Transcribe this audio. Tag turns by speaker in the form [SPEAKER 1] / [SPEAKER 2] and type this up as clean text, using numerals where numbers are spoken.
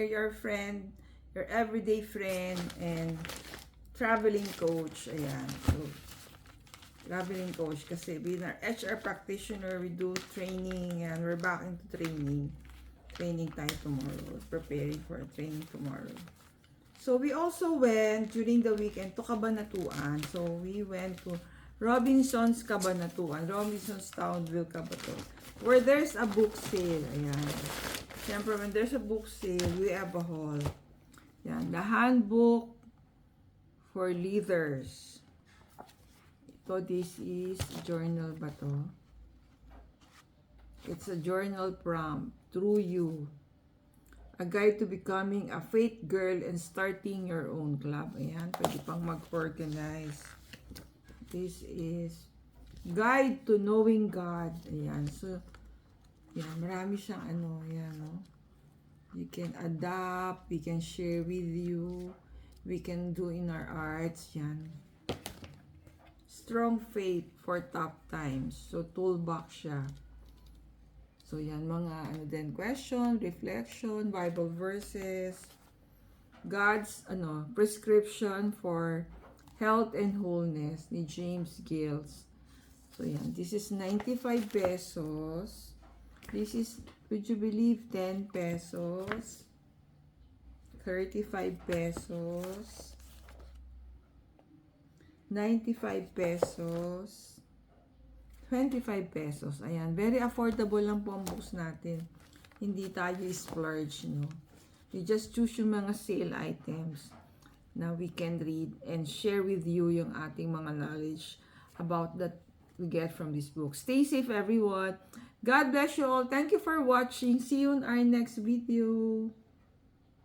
[SPEAKER 1] your friend, your everyday friend, and traveling coach. Ayan. So, traveling coach kasi being our HR practitioner, we do training and we're back into training. Training tayo tomorrow. Preparing for training tomorrow. So, we also went during the weekend to Cabanatuan. So, we went to Robinson's Cabanatuan. Robinson's Townville, Cabato. Where there's a book sale. Ayan. Siyempre, when there's a book sale, we have a haul. Yan, the handbook for leaders. Ito, this is journal ba to? It's a journal prompt. Through You. A guide to becoming a faith girl and starting your own club. Ayan, pwede pang mag-organize. This is Guide to Knowing God. Ayan, so yan, marami siyang yan, no? You can adapt, we can share with you, we can do in our arts, yan. Strong faith for tough times. So, toolbox siya. So, yan, mga, din, question, reflection, Bible verses, God's, prescription for health and wholeness ni James Gills. So, yan, this is 95 pesos. This is, would you believe, 10 pesos, 35 pesos, 95 pesos, 25 pesos. Ayan, very affordable lang po ang books natin. Hindi tayo splurge, no? You just choose yung mga sale items na we can read and share with you yung ating mga knowledge about that we get from this book. Stay safe, everyone. God bless you all. Thank you for watching. See you in our next video.